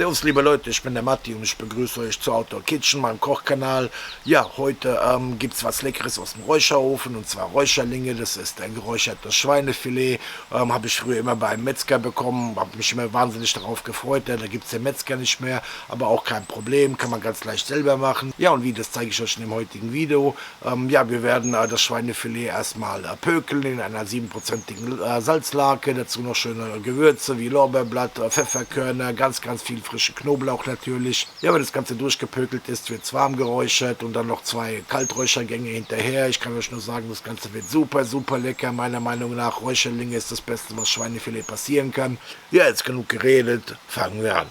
Servus, liebe Leute, ich bin der Matti und ich begrüße euch zu Outdoor Kitchen, meinem Kochkanal. Ja, heute gibt es was Leckeres aus dem Räucherofen, und zwar Räucherlinge. Das ist ein geräuchertes Schweinefilet. Habe ich früher immer bei einem Metzger bekommen, habe mich immer wahnsinnig darauf gefreut. Da gibt es den Metzger nicht mehr, aber auch kein Problem, kann man ganz leicht selber machen. Ja, und wie, das zeige ich euch in dem heutigen Video. Ja, wir werden das Schweinefilet erstmal pökeln in einer 7%igen Salzlake. Dazu noch schöne Gewürze wie Lorbeerblatt, Pfefferkörner, ganz viel frische Knoblauch natürlich. Ja, wenn das Ganze durchgepökelt ist, wird es warm geräuchert und dann noch 2 Kalträuchergänge hinterher. Ich kann euch nur sagen, das Ganze wird super lecker. Meiner Meinung nach, Räucherlinge ist das Beste, was Schweinefilet passieren kann. Ja, jetzt genug geredet, fangen wir an.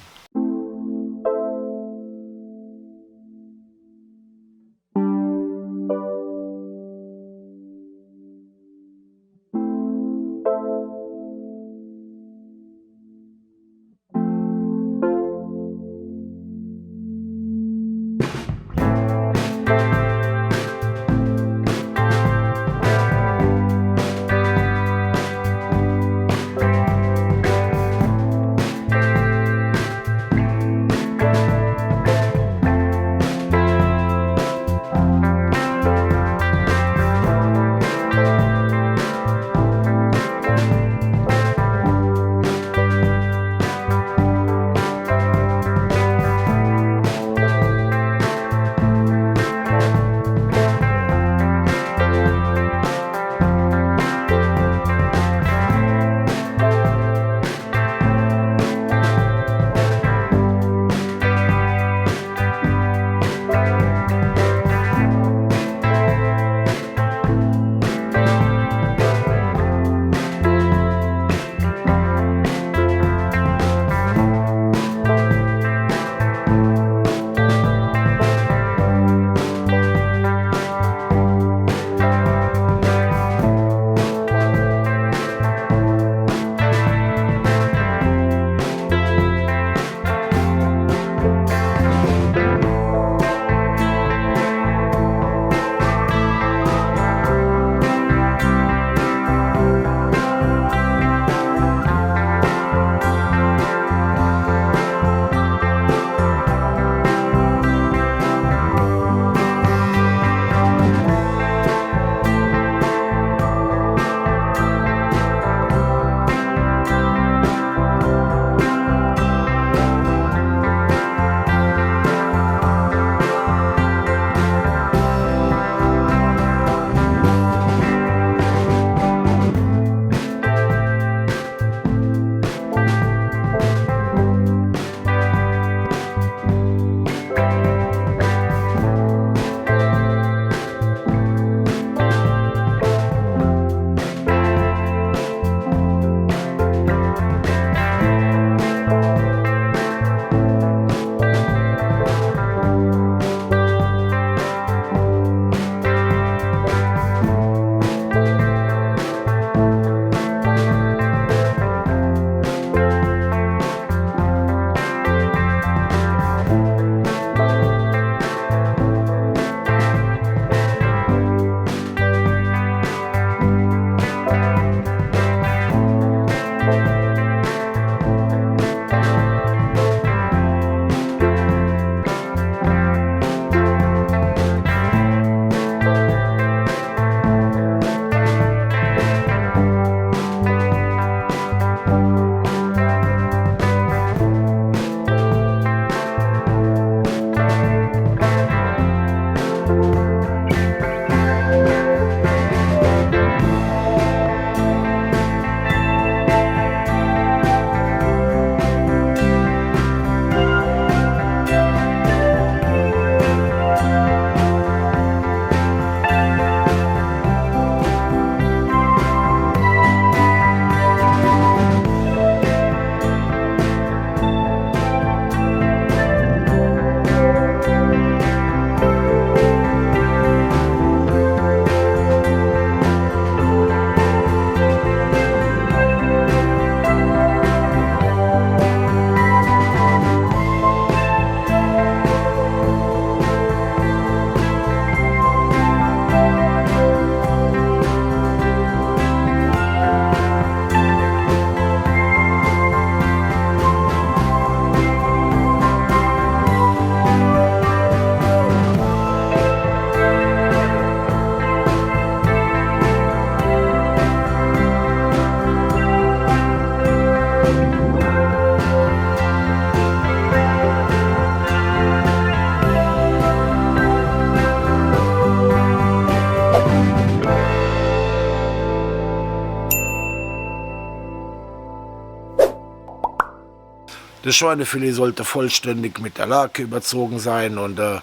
Das Schweinefilet sollte vollständig mit der Lake überzogen sein und dann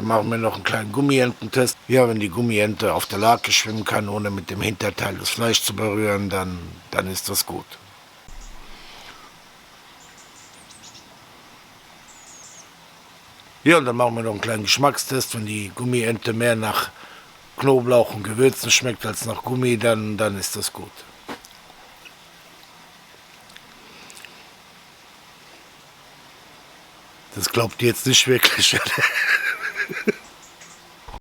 machen wir noch einen kleinen Gummiententest. Ja, wenn die Gummiente auf der Lake schwimmen kann, ohne mit dem Hinterteil das Fleisch zu berühren, dann ist das gut. Ja, und dann machen wir noch einen kleinen Geschmackstest. Wenn die Gummiente mehr nach Knoblauch und Gewürzen schmeckt als nach Gummi, dann ist das gut. Das glaubt ihr jetzt nicht wirklich.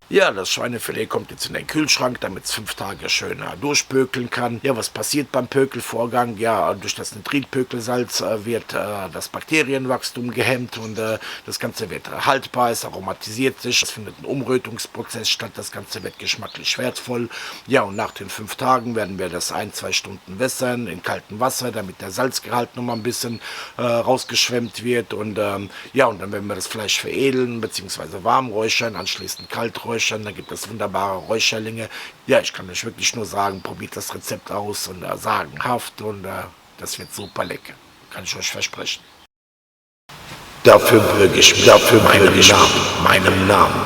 Ja, das Schweinefilet kommt jetzt in den Kühlschrank, damit es 5 Tage schön durchpökeln kann. Ja, was passiert beim Pökelvorgang? Ja, durch das Nitritpökelsalz wird das Bakterienwachstum gehemmt und das Ganze wird haltbar, es aromatisiert sich, es findet ein Umrötungsprozess statt, das Ganze wird geschmacklich wertvoll. Ja, und nach den 5 Tagen werden wir das 1-2 Stunden wässern in kaltem Wasser, damit der Salzgehalt noch mal ein bisschen rausgeschwemmt wird und ja, und dann werden wir das Fleisch veredeln bzw. warm räuchern, anschließend kalt räuchern. Da gibt es wunderbare Räucherlinge. Ja, ich kann euch wirklich nur sagen, probiert das Rezept aus und sagenhaft und das wird super lecker. Kann ich euch versprechen. Dafür bürge ich meinem Namen.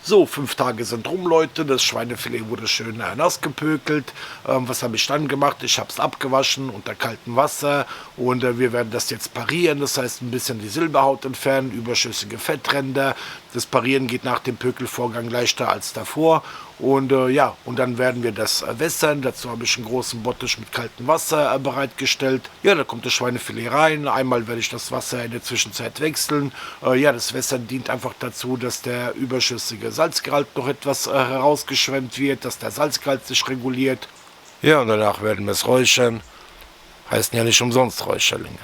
So, 5 Tage sind rum, Leute. Das Schweinefilet wurde schön nass gepökelt. Was habe ich dann gemacht? Ich habe es abgewaschen unter kaltem Wasser und wir werden das jetzt parieren. Das heißt, ein bisschen die Silberhaut entfernen, überschüssige Fettränder. Das Parieren geht nach dem Pökelvorgang leichter als davor. Und ja, und dann werden wir das wässern. Dazu habe ich einen großen Bottich mit kaltem Wasser bereitgestellt. Ja, da kommt das Schweinefilet rein. Einmal werde ich das Wasser in der Zwischenzeit wechseln. Ja, das Wässern dient einfach dazu, dass der überschüssige Salzgehalt noch etwas herausgeschwemmt wird, dass der Salzgehalt sich reguliert. Ja, und danach werden wir es räuchern. Heißen ja nicht umsonst Räucherlinge.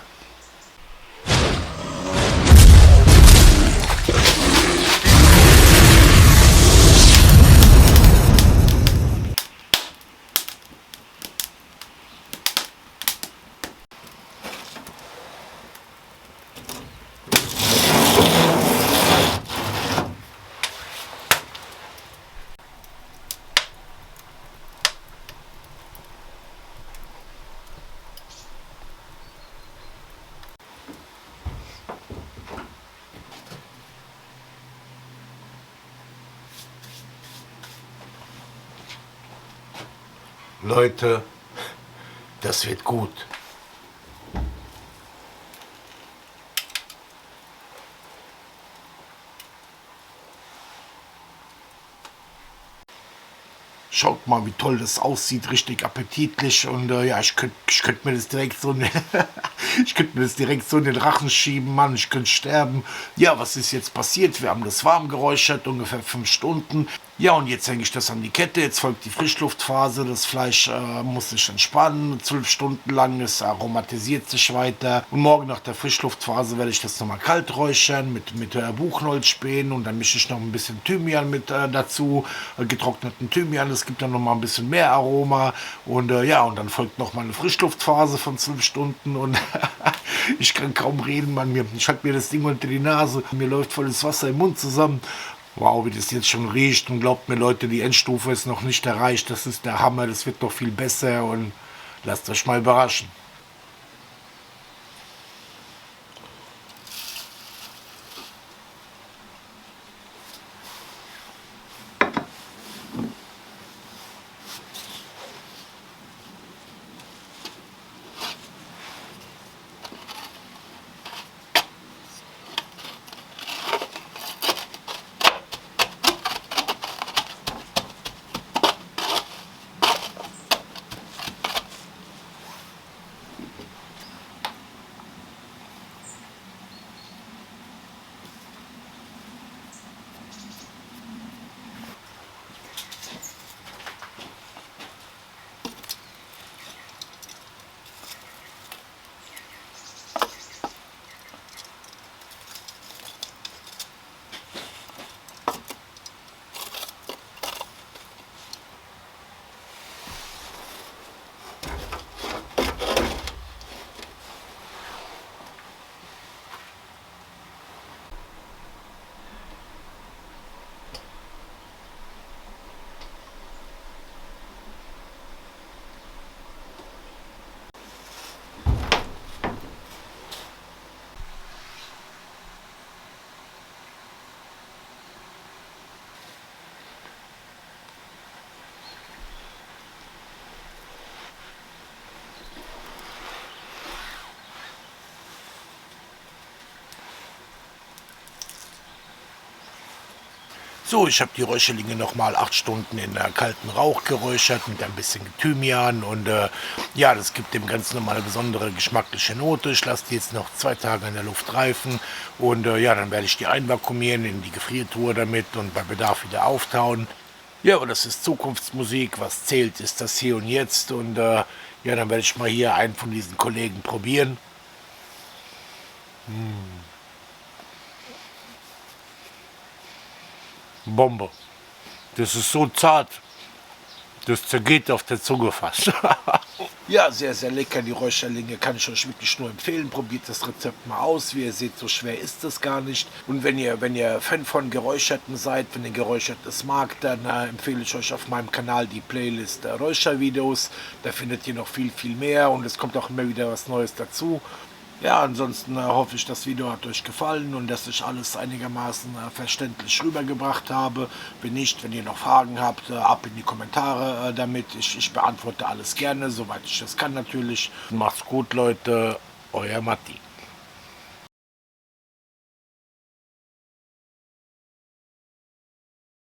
Leute, das wird gut. Schaut mal, wie toll das aussieht, richtig appetitlich und ja, ich könnt mir das direkt so ich könnte mir das direkt so in den Rachen schieben, Mann, ich könnte sterben. Ja, was ist jetzt passiert? Wir haben das warm geräuchert, ungefähr 5 Stunden. Ja, und jetzt hänge ich das an die Kette, jetzt folgt die Frischluftphase, das Fleisch muss sich entspannen, 12 Stunden lang, es aromatisiert sich weiter. Und morgen nach der Frischluftphase werde ich das nochmal kalt räuchern mit Buchholzspänen und dann mische ich noch ein bisschen Thymian mit dazu, getrockneten Thymian, das gibt dann nochmal ein bisschen mehr Aroma. Und ja, und dann folgt nochmal eine Frischluftphase von 12 Stunden und ich kann kaum reden, Mann, ich halte mir das Ding unter die Nase, mir läuft volles Wasser im Mund zusammen. Wow, wie das jetzt schon riecht und glaubt mir Leute, die Endstufe ist noch nicht erreicht, das ist der Hammer, das wird noch viel besser und lasst euch mal überraschen. So, ich habe die Räucherlinge noch mal 8 Stunden in kalten Rauch geräuchert mit ein bisschen Thymian und ja, das gibt dem Ganzen nochmal eine besondere geschmackliche Note. Ich lasse die jetzt noch 2 Tage in der Luft reifen und ja, dann werde ich die einvakuumieren in die Gefriertruhe damit und bei Bedarf wieder auftauen. Ja, aber das ist Zukunftsmusik. Was zählt, ist das Hier und Jetzt und ja, dann werde ich mal hier einen von diesen Kollegen probieren. Bombe. Das ist so zart. Das zergeht auf der Zunge fast. Ja, sehr, sehr lecker. Die Räucherlinge kann ich euch wirklich nur empfehlen. Probiert das Rezept mal aus. Wie ihr seht, so schwer ist es gar nicht. Und wenn ihr Fan von Geräucherten seid, wenn ihr Geräuchertes mag, dann empfehle ich euch auf meinem Kanal die Playlist Räuchervideos. Da findet ihr noch viel, viel mehr und es kommt auch immer wieder was Neues dazu. Ja, ansonsten hoffe ich, das Video hat euch gefallen und dass ich alles einigermaßen verständlich rübergebracht habe. Wenn nicht, wenn ihr noch Fragen habt, ab in die Kommentare damit. Ich beantworte alles gerne, soweit ich das kann natürlich. Macht's gut, Leute. Euer Matti.